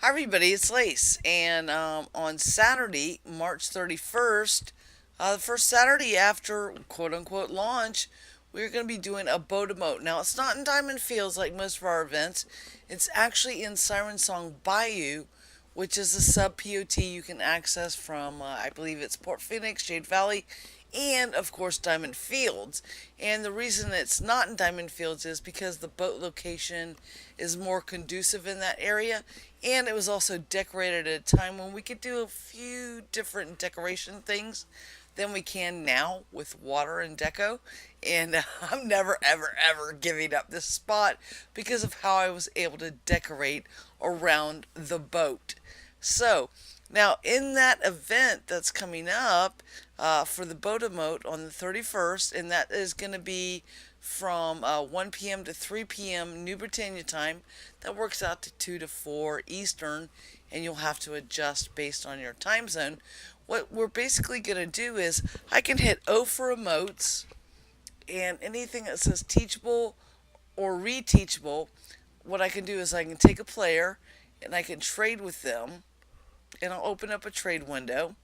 Hi, everybody, it's Lace. And on Saturday, March 31st, the first Saturday after quote unquote launch, we're going to be doing a boat emote. Now, it's not in Diamond Fields like most of our events, it's actually in Siren Song Bayou, which is a sub POT you can access from, I believe it's Port Phoenix, Jade Valley, and of course Diamond Fields. And the reason it's not in Diamond Fields is because the boat location is more conducive in that area, and it was also decorated at a time when we could do a few different decoration things than we can now with water and deco. And I'm never, ever, ever giving up this spot because of how I was able to decorate around the boat. So, now in that event that's coming up for the boat emote on the 31st, and that is going to be from 1 p.m. to 3 p.m. New Britannia time. That works out to 2 to 4 Eastern, and you'll have to adjust based on your time zone. What we're basically going to do is I can hit O for emotes, and anything that says teachable or reteachable, what I can do is I can take a player and I can trade with them, and I'll open up a trade window.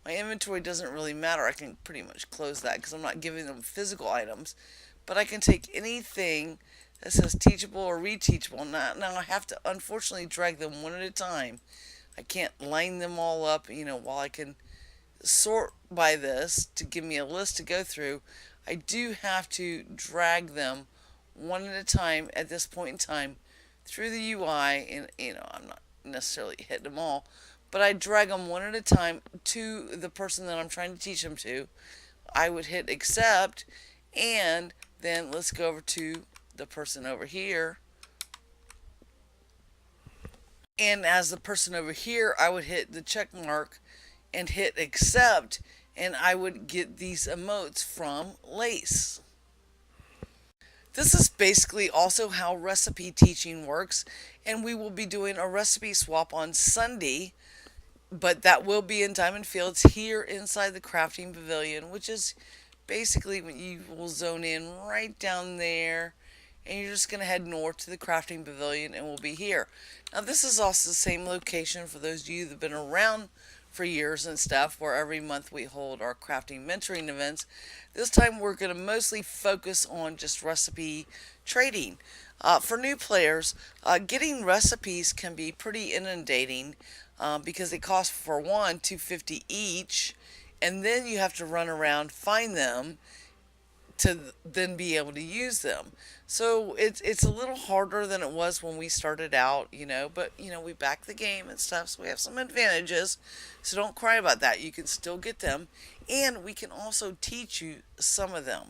My inventory doesn't really matter. I can pretty much close that because I'm not giving them physical items. But I can take anything that says teachable or reteachable. Now I have to unfortunately drag them one at a time. I can't line them all up, while I can sort by this to give me a list to go through. I do have to drag them one at a time at this point in time through the UI, and I'm not necessarily hitting them all, but I drag them one at a time to the person that I'm trying to teach them to. I would hit accept, and then let's go over to the person over here. And as the person over here, I would hit the check mark and hit accept, and I would get these emotes from Lace. This is basically also how recipe teaching works, and we will be doing a recipe swap on Sunday, but that will be in Diamond Fields here inside the crafting pavilion, which is basically when you will zone in right down there, and you're just going to head north to the crafting pavilion and we'll be here. Now, this is also the same location for those of you that have been around for years and stuff, where every month we hold our crafting mentoring events. This time we're going to mostly focus on just recipe trading. For new players, getting recipes can be pretty inundating because they cost, for one, $2.50 each, and then you have to run around, find them, to then be able to use them. So it's a little harder than it was when we started out, but we back the game and stuff, so we have some advantages. So don't cry about that. You can still get them, and we can also teach you some of them.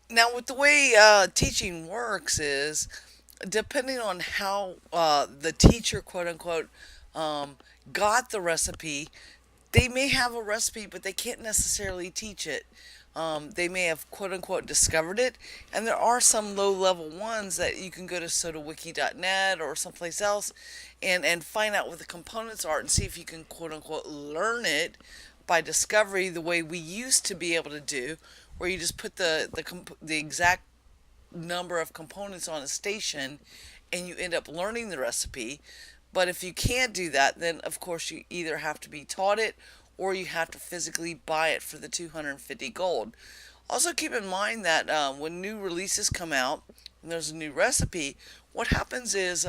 Now, with the way teaching works is depending on how the teacher, quote unquote, got the recipe, they may have a recipe, but they can't necessarily teach it. They may have quote unquote discovered it, and there are some low level ones that you can go to sodawiki.net or someplace else and find out what the components are and see if you can quote unquote learn it by discovery, the way we used to be able to do, where you just put the exact number of components on a station and you end up learning the recipe. But if you can't do that, then of course you either have to be taught it or you have to physically buy it for the 250 gold. Also, keep in mind that when new releases come out and there's a new recipe, what happens is,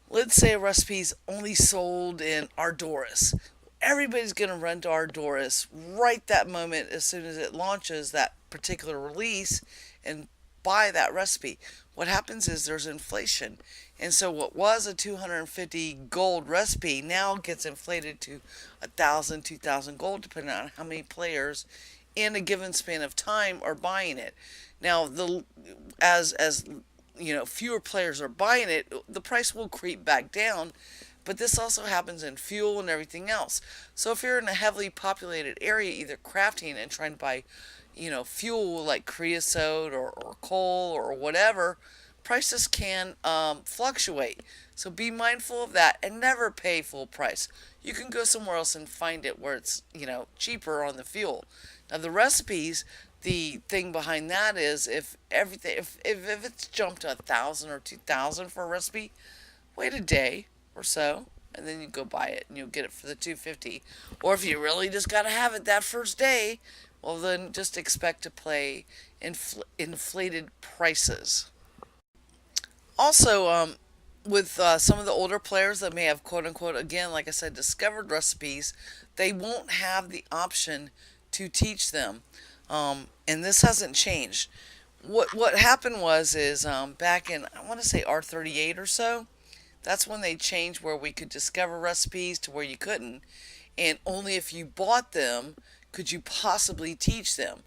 let's say a recipe's only sold in Ardoris. Everybody's going to run to Ardoris right that moment as soon as it launches that particular release and buy that recipe. What happens is there's inflation. And so what was a 250 gold recipe now gets inflated to 1,000, 2,000 gold, depending on how many players in a given span of time are buying it. Now, as fewer players are buying it, the price will creep back down. But this also happens in fuel and everything else. So if you're in a heavily populated area, either crafting and trying to buy, fuel like creosote or coal or whatever, prices can fluctuate. So be mindful of that and never pay full price. You can go somewhere else and find it where it's, cheaper on the fuel. Now the recipes, the thing behind that is if everything if it's jumped to 1,000 or 2,000 for a recipe, wait a day or so, and then you go buy it and you'll get it for the 250. Or if you really just got to have it that first day, well then just expect to pay inflated prices. Also, with some of the older players that may have quote unquote, again, like I said, discovered recipes, they won't have the option to teach them. And this hasn't changed. What happened was is back in, I want to say, R38 or so. That's when they changed where we could discover recipes to where you couldn't, and only if you bought them could you possibly teach them.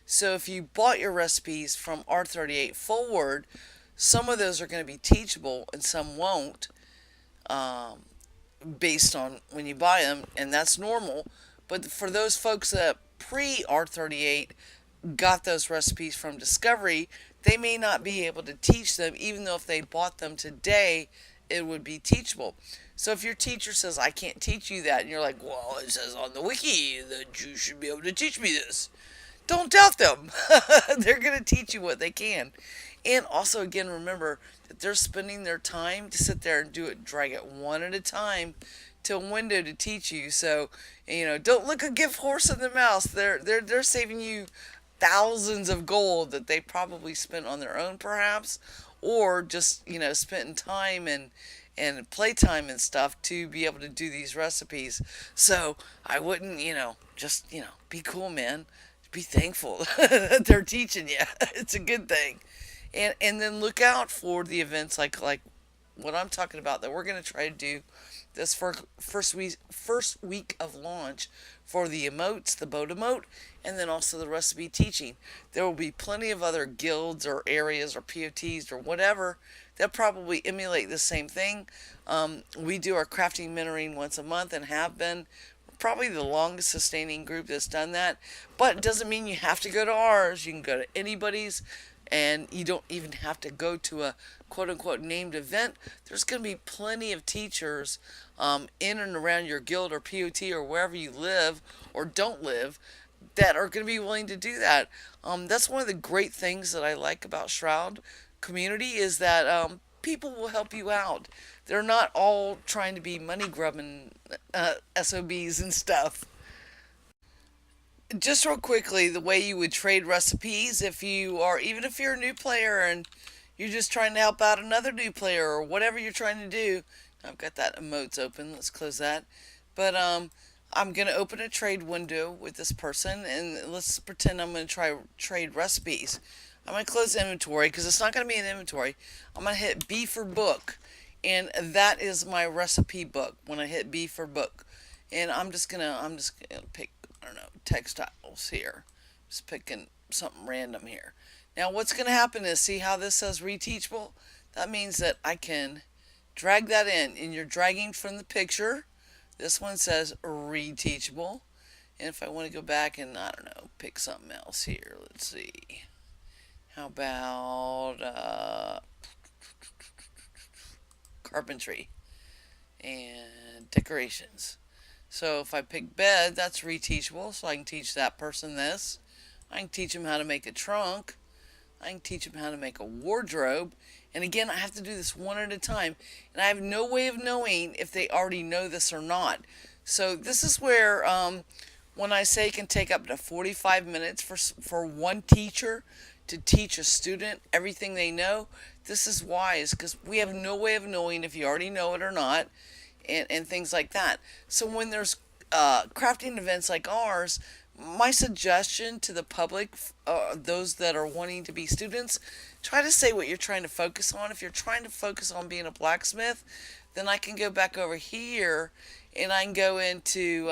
So if you bought your recipes from R38 forward, some of those are going to be teachable and some won't, um, based on when you buy them, and that's normal. But for those folks that pre R38 got those recipes from Discovery, they may not be able to teach them, even though if they bought them today, it would be teachable. So if your teacher says, I can't teach you that, and you're like, well, it says on the wiki that you should be able to teach me this, don't doubt them. They're going to teach you what they can. And also, again, remember that they're spending their time to sit there and do it, drag it one at a time to a window to teach you. So, don't look a gift horse in the mouth. They're saving you thousands of gold that they probably spent on their own, perhaps, or just spent in time and playtime and stuff to be able to do these recipes. So I wouldn't, just be cool, man. Be thankful that they're teaching you. It's a good thing. And then look out for the events like what I'm talking about that we're going to try to do this first week of launch for the emotes, the boat emote, and then also the recipe teaching. There will be plenty of other guilds or areas or POTs or whatever that probably emulate the same thing. We do our crafting mentoring once a month and have been probably the longest sustaining group that's done that. But it doesn't mean you have to go to ours. You can go to anybody's, and you don't even have to go to a quote unquote named event. There's going to be plenty of teachers in and around your guild or POT or wherever you live or don't live that are going to be willing to do that. That's one of the great things that I like about Shroud community is that people will help you out. They're not all trying to be money grubbing SOBs and stuff. Just real quickly, the way you would trade recipes if you are, even if you're a new player and you're just trying to help out another new player or whatever you're trying to do. I've got that emotes open. Let's close that. But I'm going to open a trade window with this person and let's pretend I'm going to try trade recipes. I'm going to close inventory because it's not going to be an inventory. I'm going to hit B for book, and that is my recipe book when I hit B for book. And I'm just going to pick, I don't know, textiles here. Just picking something random here. Now what's going to happen is, see how this says reteachable? That means that I can drag that in, and you're dragging from the picture. This one says reteachable. And if I want to go back and, I don't know, pick something else here, let's see. How about carpentry and decorations? So if I pick bed, that's reteachable, so I can teach that person this. I can teach them how to make a trunk. I can teach them how to make a wardrobe. And again, I have to do this one at a time. And I have no way of knowing if they already know this or not. So this is where, when I say it can take up to 45 minutes for one teacher to teach a student everything they know, this is wise because we have no way of knowing if you already know it or not, and things like that. So when there's crafting events like ours, my suggestion to the public, those that are wanting to be students, try to say what you're trying to focus on. If you're trying to focus on being a blacksmith, then I can go back over here and I can go into,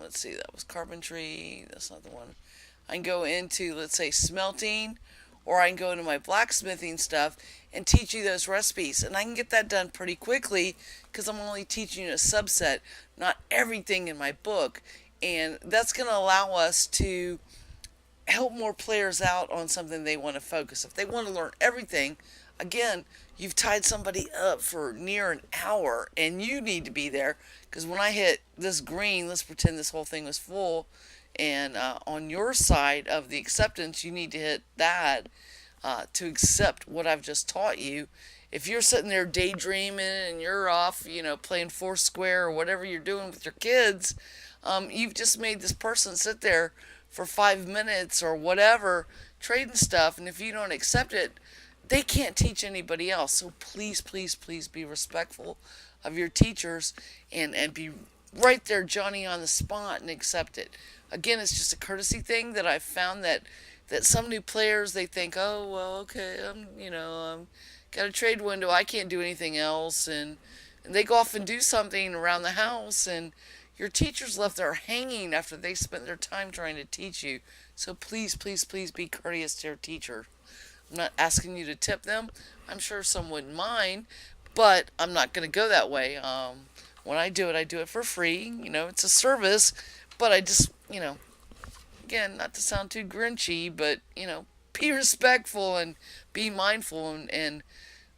let's see, that was carpentry, that's not the one. I can go into, let's say, smelting, or I can go into my blacksmithing stuff and teach you those recipes. And I can get that done pretty quickly because I'm only teaching you a subset, not everything in my book. And that's going to allow us to help more players out on something they want to focus. If they want to learn everything, again, you've tied somebody up for near an hour and you need to be there because when I hit this green, let's pretend this whole thing was full, and on your side of the acceptance, you need to hit that to accept what I've just taught you. If you're sitting there daydreaming and you're off, playing Foursquare or whatever you're doing with your kids, you've just made this person sit there for 5 minutes or whatever trading stuff. And if you don't accept it, they can't teach anybody else. So please, please, please be respectful of your teachers and be right there, Johnny, on the spot and accept it. Again, it's just a courtesy thing that I've found that some new players, they think, oh well, okay, I'm got a trade window, I can't do anything else, and they go off and do something around the house, and your teacher's left there hanging after they spent their time trying to teach you. So please, please, please be courteous to your teacher. I'm not asking you to tip them. I'm sure some wouldn't mind, but I'm not going to go that way. When I do it for free. It's a service, but I just, again, not to sound too grinchy, but, be respectful and be mindful and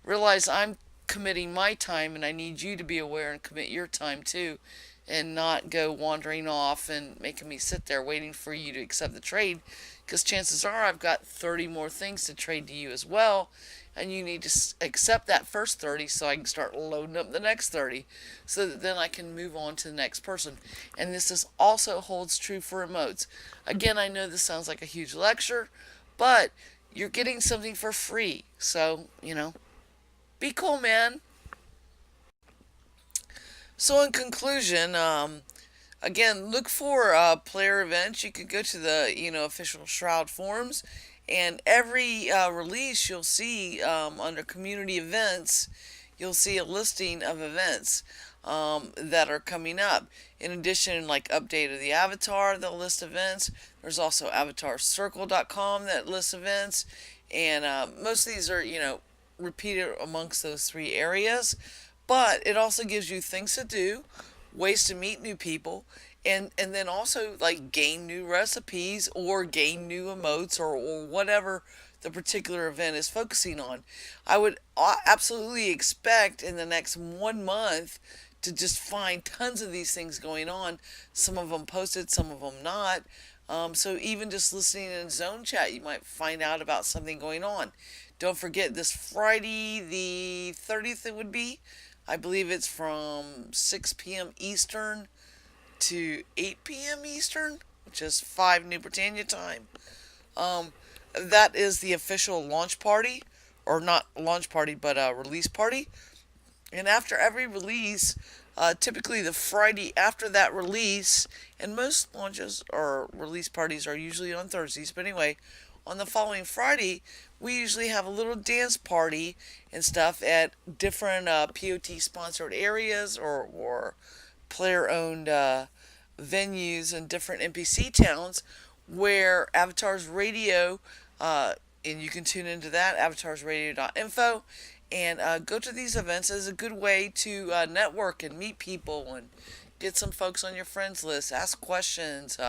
realize I'm committing my time and I need you to be aware and commit your time too and not go wandering off and making me sit there waiting for you to accept the trade, because chances are I've got 30 more things to trade to you as well, and you need to accept that first 30 so I can start loading up the next 30 so that then I can move on to the next person. And also holds true for emotes. Again, I know this sounds like a huge lecture, but you're getting something for free, so be cool, man. So in conclusion, again, look for player events. You could go to the official Shroud forums, and every release you'll see under community events, you'll see a listing of events that are coming up. In addition, like update of the avatar, they'll list events. There's also Avatar-Circle.com that lists events, and most of these are repeated amongst those three areas. But it also gives you things to do, ways to meet new people, and then also like gain new recipes or gain new emotes or whatever the particular event is focusing on. I would absolutely expect in the next 1 month to just find tons of these things going on. Some of them posted, some of them not. So even just listening in zone chat, you might find out about something going on. Don't forget this Friday, the 30th, it would be. I believe it's from 6 p.m. Eastern to 8 p.m. Eastern, which is 5 New Britannia time. Um, that is the official launch party, or not launch party, but release party. And after every release, typically the Friday after that release, and most launches or release parties are usually on Thursdays, but anyway, on the following Friday, we usually have a little dance party and stuff at different POT sponsored areas or player owned venues in different NPC towns where Avatar's Radio, and you can tune into that, avatarsradio.info, and go to these events as a good way to network and meet people and get some folks on your friends list, ask questions.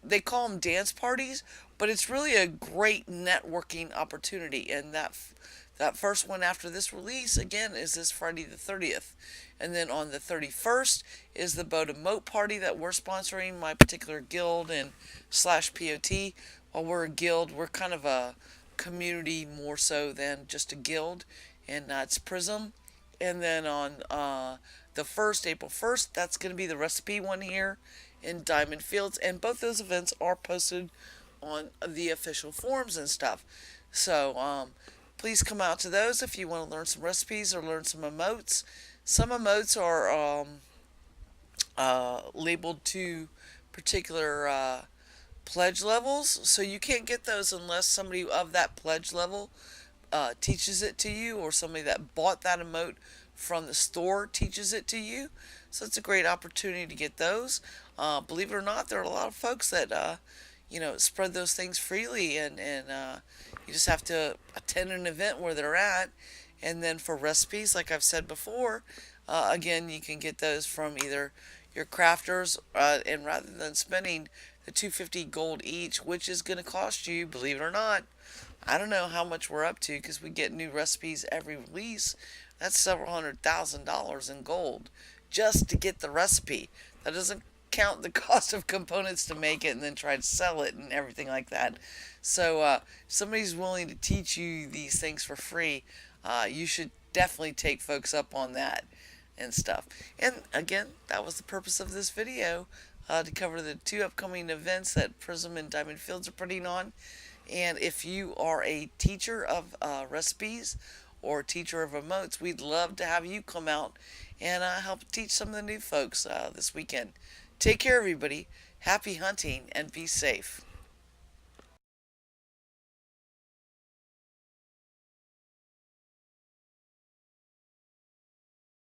They call them dance parties, but it's really a great networking opportunity. And that first one after this release, again, is this Friday the 30th. And then on the 31st is the Boat Emote party that we're sponsoring, my particular guild and slash POT. While we're a guild, we're kind of a community more so than just a guild, and that's Prism. And then on the 1st, April 1st, that's going to be the recipe one here in Diamond Fields. And both those events are posted on the official forums and stuff. So please come out to those if you want to learn some recipes or learn some emotes. Some emotes are labeled to particular pledge levels, so you can't get those unless somebody of that pledge level teaches it to you, or somebody that bought that emote from the store teaches it to you. So it's a great opportunity to get those. Believe it or not, there are a lot of folks that spread those things freely, and you just have to attend an event where they're at. And then for recipes, like I've said before, again, you can get those from either your crafters, and rather than spending the 250 gold each, which is going to cost you, believe it or not, I don't know how much we're up to because we get new recipes every release. That's several $100,000 in gold just to get the recipe. That doesn't count the cost of components to make it and then try to sell it and everything like that. So if somebody's willing to teach you these things for free, You should definitely take folks up on that and stuff. And again, that was the purpose of this video, to cover the two upcoming events that Prism and Diamond Fields are putting on. And if you are a teacher of recipes or teacher of emotes, we'd love to have you come out and help teach some of the new folks this weekend. Take care, everybody. Happy hunting and be safe.